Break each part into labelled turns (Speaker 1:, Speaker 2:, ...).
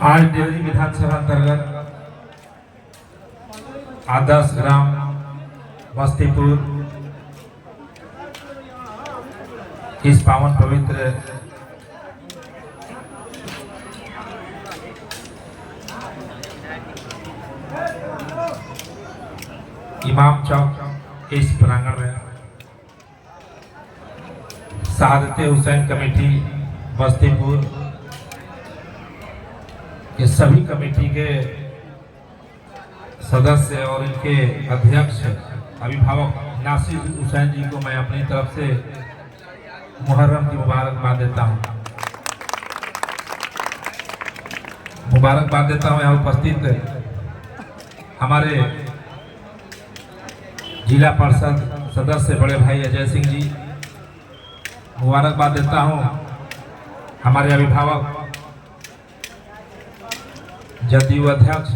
Speaker 1: आज डेहरी विधानसभा अंतर्गत आदर्श ग्राम बस्तीपुर इस पावन पवित्र इमाम चौक इस प्रांगण में शहादते हुसैन कमेटी बस्तीपुर के सभी कमेटी के सदस्य और इनके अध्यक्ष अभिभावक नासिर हुसैन जी को मैं अपनी तरफ से मुहर्रम की मुबारकबाद देता हूँ। मुबारकबाद देता हूँ यहाँ उपस्थित हमारे जिला परिषद सदस्य बड़े भाई अजय सिंह जी, मुबारकबाद देता हूँ हमारे अभिभावक जदयू अध्यक्ष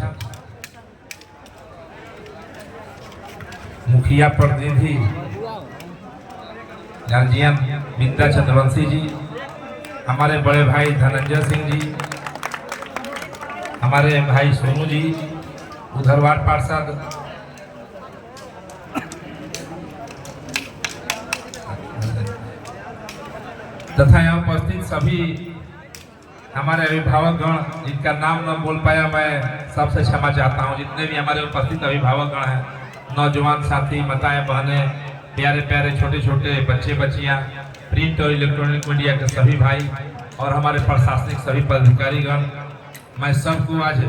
Speaker 1: मुखिया प्रतिनिधि गार्जियन विद्या चंद्रवंशी जी, हमारे बड़े भाई धनंजय सिंह जी, हमारे भाई सोनू जी, उधर वार्ड पार्षद तथा यहाँ उपस्थित सभी हमारे अभिभावक गण जिनका नाम न बोल पाया मैं सबसे क्षमा चाहता हूँ। जितने भी हमारे उपस्थित अभिभावक गण हैं, नौजवान साथी, माताएं, बहनें, प्यारे प्यारे छोटे छोटे बच्चे बच्चियाँ, प्रिंट और इलेक्ट्रॉनिक मीडिया के सभी भाई और हमारे प्रशासनिक सभी पदाधिकारी गण, मैं सबको आज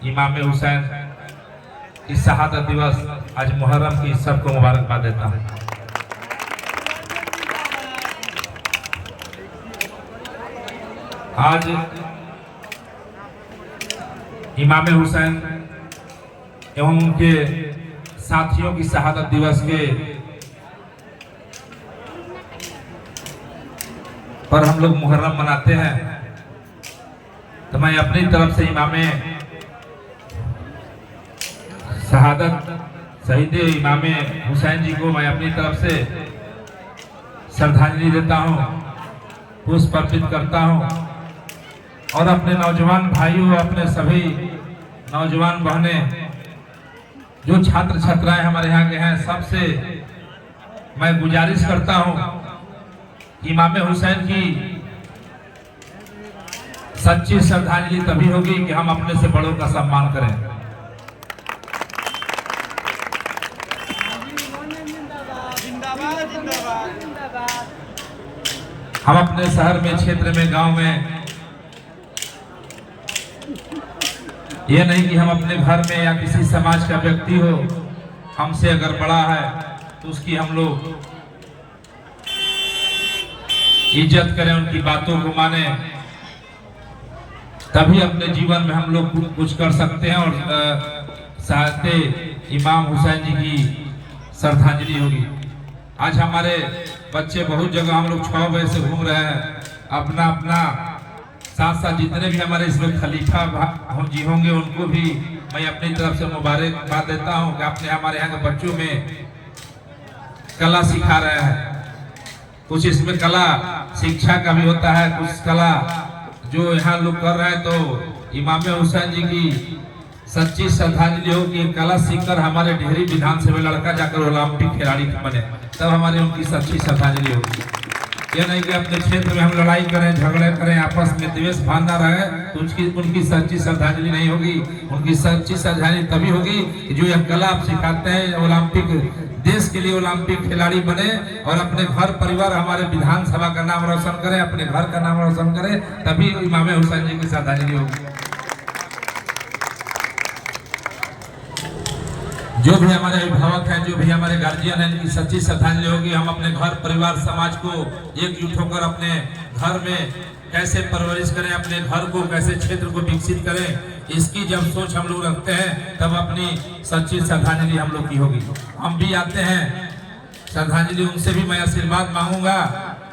Speaker 1: इमाम हुसैन की शहादत दिवस आज मुहर्रम की सबको मुबारकबाद देता हूँ। आज इमाम हुसैन एवं उनके साथियों की शहादत दिवस के पर हम लोग मुहर्रम मनाते हैं, तो मैं अपनी तरफ से इमाम शहादत शहीद इमाम हुसैन जी को मैं अपनी तरफ से श्रद्धांजलि देता हूँ, पुष्प अर्पित करता हूँ और अपने नौजवान भाइयों, अपने सभी नौजवान बहनें, जो छात्र छात्राएं हमारे यहाँ के हैं, सबसे मैं गुजारिश करता हूँ इमाम हुसैन की सच्ची श्रद्धांजलि तभी होगी कि हम अपने से बड़ों का सम्मान करें। हम अपने शहर में, क्षेत्र में, गांव में ये नहीं कि हम अपने घर में या किसी समाज का व्यक्ति हो, हमसे अगर बड़ा है तो उसकी हम लोग इज्जत करें, उनकी बातों को माने, तभी अपने जीवन में हम लोग कुछ कर सकते हैं और साथे इमाम हुसैन जी की श्रद्धांजलि होगी। आज हमारे बच्चे बहुत जगह हम लोग 6 बजे से घूम रहे हैं, अपना अपना साथ साथ जितने भी हमारे इसमें खलीफा जी होंगे उनको भी मैं अपनी तरफ से मुबारकबाद देता हूं कि आपने हमारे यहाँ के बच्चों में कला सिखा रहे हैं। कुछ इसमें कला शिक्षा का भी होता है, कुछ कला जो यहाँ लोग कर रहे हैं, तो इमाम हुसैन जी की सच्ची श्रद्धांजलि हो कि कला सीखकर हमारे डेहरी विधानसभा लड़का जाकर ओलंपिक खिलाड़ी बने, तब हमारी उनकी सच्ची श्रद्धांजलि होगी। यह नहीं कि अपने क्षेत्र में हम लड़ाई करें, झगड़े करें, आपस में द्वेष भावना रहे तो उनकी सच्ची श्रद्धांजलि नहीं होगी। उनकी सच्ची श्रद्धांजलि तभी होगी कि जो यह कला आप सिखाते हैं, ओलंपिक, देश के लिए ओलंपिक खिलाड़ी बने और अपने घर परिवार, हमारे विधानसभा का नाम रोशन करें, अपने घर का नाम रोशन करें, तभी इमाम हुसैन जी की श्रद्धांजलि होगी। जो भी हमारे अभिभावक हैं, जो भी हमारे गार्जियन हैं, इनकी सच्ची श्रद्धांजलि होगी। हम अपने घर परिवार समाज को एकजुट होकर अपने घर में कैसे परवरिश करें, अपने घर को कैसे, क्षेत्र को विकसित करें, इसकी जब सोच हम लोग रखते हैं तब अपनी सच्ची श्रद्धांजलि हम लोग की होगी। हम भी आते हैं श्रद्धांजलि, उनसे भी मैं आशीर्वाद मांगूंगा।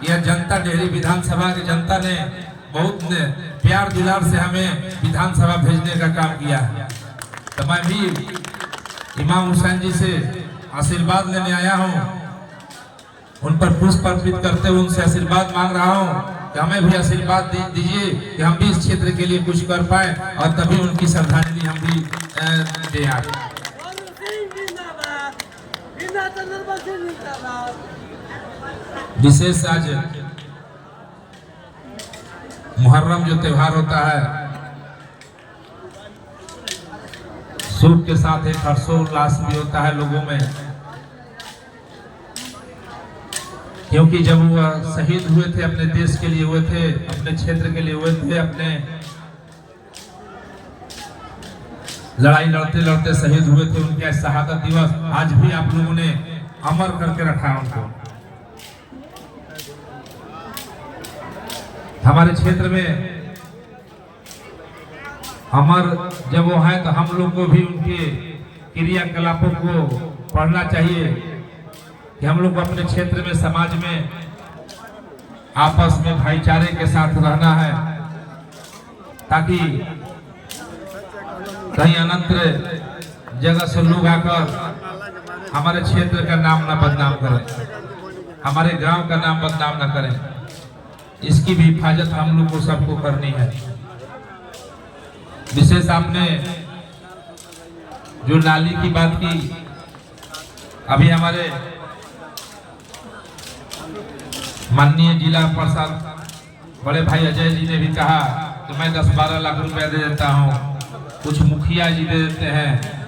Speaker 1: यह जनता, डेहरी विधानसभा की जनता ने बहुत प्यार दुलार से हमें विधानसभा भेजने का काम किया है, तो मैं भी इमाम हुसैन जी से आशीर्वाद लेने आया हूं, उन पर पुष्प अर्पित करते हुए उनसे आशीर्वाद मांग रहा हूं कि हमें भी आशीर्वाद दीजिए कि हम भी इस क्षेत्र के लिए कुछ कर पाए और तभी उनकी श्रद्धांजलि हम भी दें आगे। विशेष आज मुहर्रम जो त्योहार होता है, सुख के साथ एक हर्षोल्लास भी होता है लोगों में, क्योंकि जब वह शहीद हुए थे, अपने देश के लिए हुए थे, अपने क्षेत्र के लिए हुए थे, अपने लड़ाई लड़ते लड़ते शहीद हुए थे, उनके शहादत दिवस आज भी आप लोगों ने अमर करके रखा है उनको। हमारे क्षेत्र में अमर जब वो है तो हम लोग को भी उनके क्रियाकलापों को पढ़ना चाहिए कि हम लोग को अपने क्षेत्र में, समाज में आपस में भाईचारे के साथ रहना है, ताकि कहीं अनंत जगह से लोग आकर हमारे क्षेत्र का नाम ना बदनाम करें, हमारे गांव का नाम बदनाम ना करें। इसकी भी हिफाजत हम लोग को सबको करनी है। विशेष आपने जो नाली की बात की, अभी हमारे माननीय जिला परिषद बड़े भाई अजय जी ने भी कहा कि मैं 10-12 लाख रुपया दे देता हूँ, कुछ मुखिया जी दे देते हैं,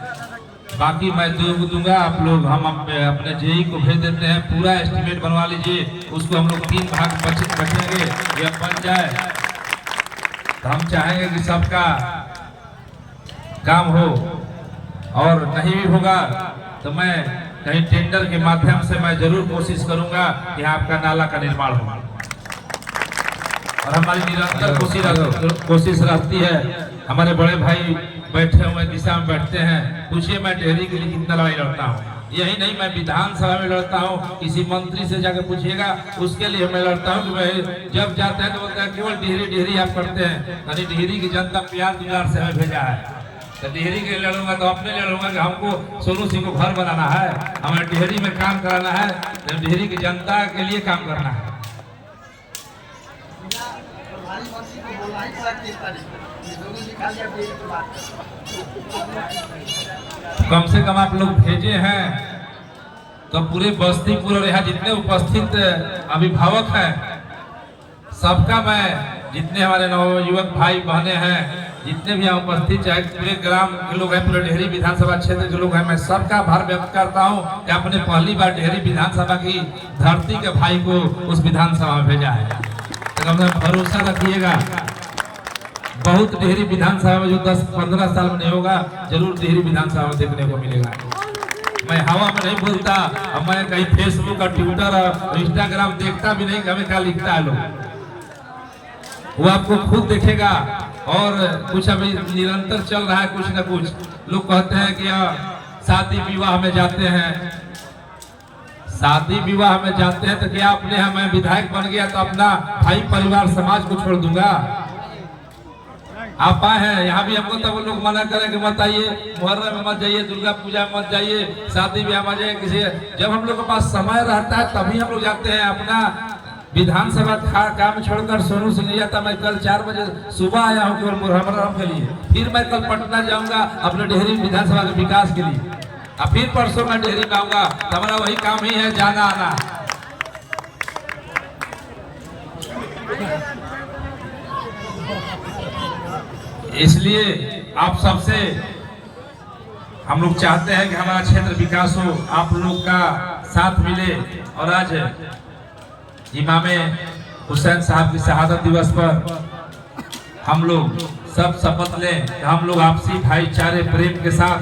Speaker 1: बाकी मैं दूंगा, आप लोग हम अपने जेई को भेज देते हैं, पूरा एस्टिमेट बनवा लीजिए, उसको हम लोग 3 भाग बचेंगे, ये बन जाए तो हम चाहेंगे कि सबका काम हो, और नहीं भी होगा तो मैं कहीं टेंडर के माध्यम से मैं जरूर कोशिश करूंगा कि आपका नाला का निर्माण हो, और हमारी निरंतर कोशिश रहती है। हमारे बड़े भाई बैठे हुए दिशा में बैठते हैं, पूछिए मैं डेहरी के लिए कितना लड़ाई लड़ता हूँ, यही नहीं मैं विधानसभा में लड़ता हूँ, किसी मंत्री से जाकर पूछिएगा उसके लिए मैं लड़ता हूँ कि मैं जब जाते हैं तो बोलते हैं केवल डेहरी आप करते हैं, यानी डेहरी की जनता प्यार दुलार से हमें भेजा है, तो डेहरी के लड़ूंगा तो अपने लड़ूंगा कि हमको सोनू सिंह को घर बनाना है, हमें डेहरी में काम कराना है, डेहरी की जनता के लिए काम करना है। कम से कम आप लोग भेजे हैं तो पूरे बस्तीपुर और यहाँ जितने उपस्थित अभिभावक हैं सबका मैं, जितने हमारे नवयुवक भाई बहने हैं, जितने भी यहाँ उपस्थित, चाहे पूरे ग्राम के लोग हैं, पूरे डेहरी विधानसभा क्षेत्र के लोग हैं, मैं सबका आभार व्यक्त करता हूँ कि आपने पहली बार डेहरी विधानसभा की धरती के भाई को उस विधानसभा में भेजा है। तो भरोसा रखिएगा, बहुत डेहरी विधानसभा में जो 10-15 साल में नहीं होगा, जरूर डेहरी विधानसभा में देखने को मिलेगा। मैं हवा में नहीं बोलता, और मैं कहीं फेसबुक और ट्विटर और इंस्टाग्राम देखता भी नहीं, हमें क्या लिखता है लोग, वो आपको खुद देखेगा। और कुछ अभी निरंतर चल रहा है, कुछ न कुछ लोग कहते हैं कि शादी विवाह में जाते हैं, शादी विवाह में जाते हैं तो क्या अपने यहाँ मैं विधायक बन गया तो अपना भाई परिवार समाज को छोड़ दूंगा? आप आए हैं यहाँ भी, हमको तब लोग मना करें कि मत आइए, मुहर्रम में मत जाइए, दुर्गा पूजा में मत जाइए, शादी ब्याह में जाइए किसी। जब हम लोग के पास समय रहता है तभी हम लोग जाते हैं। अपना विधानसभा काम छोड़कर सोनू सिंह नहीं जाता। मैं कल 4 बजे सुबह आया हूँ केवल मुहर्रम के लिए, फिर मैं कल पटना जाऊंगा अपने डेहरी विधानसभा के विकास के लिए, और फिर परसों मैं डेहरी में आऊंगा। हमारा वही काम ही है, जाना आना। इसलिए आप सबसे हम लोग चाहते हैं कि हमारा क्षेत्र विकास हो, आप लोग का साथ मिले। और आज इमाम हुसैन साहब की शहादत दिवस पर हम लोग सब शपथ लें कि हम लोग आपसी भाईचारे प्रेम के साथ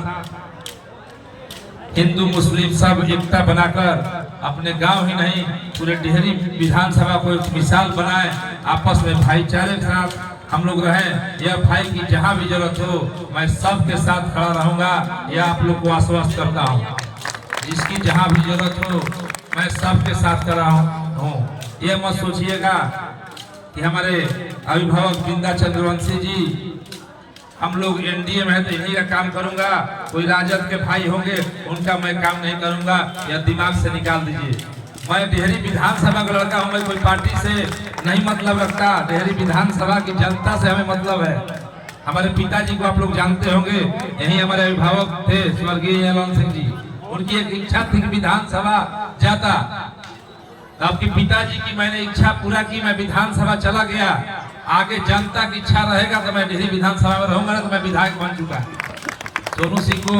Speaker 1: हिंदू मुस्लिम सब एकता बनाकर अपने गांव ही नहीं पूरे डेहरी विधानसभा को एक मिसाल बनाए, आपस में भाईचारे के साथ हम लोग रहें। यह भाई की जहां भी जरूरत हो मैं सबके साथ खड़ा रहूंगा, यह आप लोग को आश्वस्त करता हूं। जिसकी जहां भी जरूरत हो मैं सबके साथ खड़ा हूं। यह मत सोचिएगा कि हमारे अभिभावक बिंदा चंद्रवंशी जी, हम लोग एनडीए में है तो इन्हीं का काम करूंगा, कोई राजद के भाई होंगे उनका मैं काम नहीं करूंगा, यह दिमाग से निकाल दीजिए। मैं डेहरी विधानसभा का लड़का हूं, मैं कोई पार्टी से नहीं मतलब रखता। डेहरी विधानसभा की जनता से हमें मतलब है। हमारे पिताजी को आप लोग जानते होंगे, यही हमारे अभिभावक थे स्वर्गीय यलौन सिंह जी। उनकी एक इच्छा थी कि विधानसभा जाता, तो आपके पिताजी की मैंने इच्छा पूरा की, मैं विधानसभा चला गया। आगे जनता की इच्छा रहेगा तो मैं डेहरी विधानसभा में रहूंगा, तो मैं विधायक बन चुका। सोनू सिंह को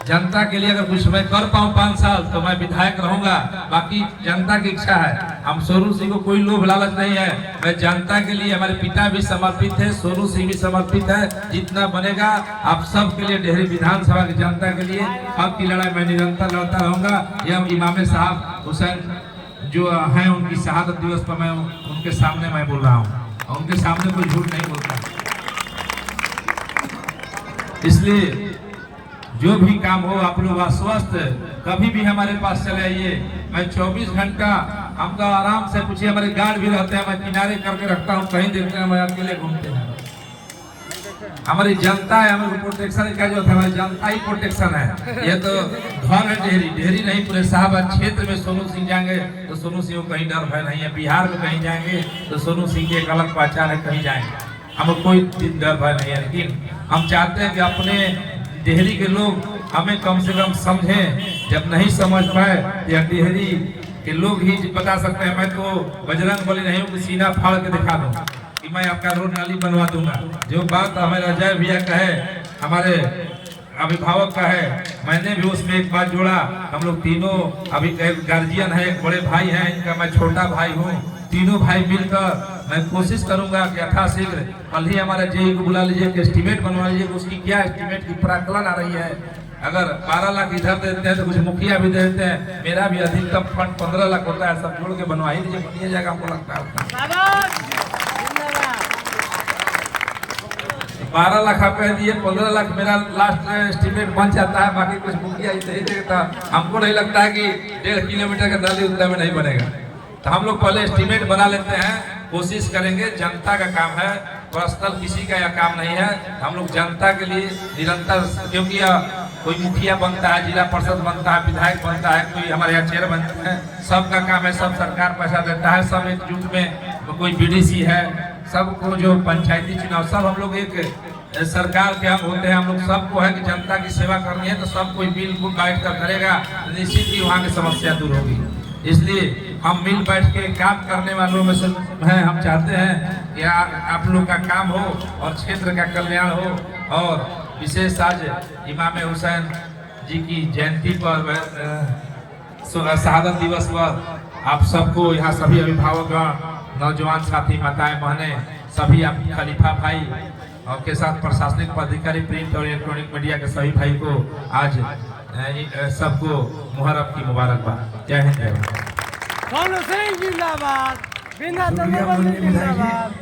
Speaker 1: जनता के लिए अगर कुछ मैं कर पाऊं 5 साल तो मैं विधायक रहूंगा। बाकी जनता की इच्छा है। हम सोनू सिंह को कोई लोभ लालच नहीं है। मैं जनता के लिए, हमारे पिता भी समर्पित है, सोनू सिंह भी समर्पित है। जितना बनेगा आप सब के लिए, डेहरी विधानसभा की जनता के लिए हक की लड़ाई मैं निरंतर लड़ता रहूंगा। यह इमाम साहब हुसैन जो हैं, उनकी शहादत दिवस पर मैं उनके सामने मैं बोल रहा हूँ, उनके सामने कोई झूठ नहीं बोलता। इसलिए जो भी काम हो आप लोग आश्वस्त, कभी भी हमारे पास चले आइए। मैं 24 घंटा, हम तो आराम से पूछिए, हमारे गार्ड भी रहते हैं, मैं किनारे करके रखता हूँ, कहीं देखते हैं मैं अकेले घूमते हैं। हमारी जनता है, हमारे प्रोटेक्शन का जो था, हमारी जनता ही प्रोटेक्शन है। ये तो घर है डेहरी, डेहरी नहीं पूरे साहब क्षेत्र में सोनू सिंह जाएंगे तो सोनू सिंह को कहीं डर भय नहीं है। बिहार में कहीं जाएंगे तो सोनू सिंह की एक अलग पहचान है, कहीं जाएंगे हमें कोई डर भय नहीं है। लेकिन हम चाहते हैं कि अपने डेहरी के लोग हमें कम से कम समझें। जब नहीं समझ पाए या डेहरी के लोग ही बता सकते हैं। मैं तो बजरंगबली नहीं हूँ कि सीना फाड़ के दिखा दूं कि मैं आपका रोड नाली बनवा दूंगा। जो बात हमारे अजय भैया का है, हमारे अभिभावक का है, मैंने भी उसमें एक बात जोड़ा। हम लोग तीनों अभी गार्जियन है, एक बड़े भाई हैं, इनका मैं छोटा भाई हूँ। तीनों भाई मिलकर मैं कोशिश करूंगा कि यथाशीघ्र, कल ही हमारे जेई को बुला लीजिए, एस्टीमेट बनवा लीजिए। उसकी क्या एस्टीमेट की प्राकलन आ रही है। अगर 12 लाख इधर देते हैं तो कुछ मुखिया भी देते हैं। मेरा भी अधिकतम फंड 15 लाख होता है। सब जोड़ के बनवा ही दीजिए, बनिए जाएगा हमको लगता है। 12 लाख आप कह दिए, 15 लाख मेरा लास्ट एस्टीमेट बन जाता है। बाकी कुछ मुखिया ही दे देता। हमको नहीं लगता है कि 1.5 किलोमीटर का नाली उतना में नहीं बनेगा। तो हम लोग पहले एस्टीमेट बना लेते हैं, कोशिश करेंगे। जनता का काम है, पर्सनल किसी का यह काम नहीं है। हम लोग जनता के लिए निरंतर, क्योंकि कोई मुखिया बनता है, जिला परिषद बनता है, विधायक बनता है, कोई हमारे यहाँ चेयर बनते हैं, सबका काम है, सब सरकार पैसा देता है, सब एकजुट में, कोई बीडीसी है, सबको जो पंचायती चुनाव, सब हम लोग एक सरकार के हम होते हैं। हम लोग सबको है कि जनता की सेवा करनी है, तो सब कोई मिलजुल बैठ कर करेगा, निश्चित ही वहाँ की समस्या दूर होगी। इसलिए हम मिल बैठ के काम करने वालों में से हैं। हम चाहते हैं कि आप लोग का काम हो और क्षेत्र का कल्याण हो। और विशेष आज इमाम हुसैन जी की जयंती पर, शहादत दिवस पर आप सबको, यहाँ सभी अभिभावक, नौजवान साथी, माताएं, बहनें, सभी आप खलीफा भाई और के साथ प्रशासनिक पदाधिकारी, प्रिंट और इलेक्ट्रॉनिक मीडिया के सभी भाई को आज सबको मुहर्रम की मुबारकबाद। जय हिंद, जय भारत।
Speaker 2: सोनू सिंह जिंदाबाद, बिना जिंदाबाद।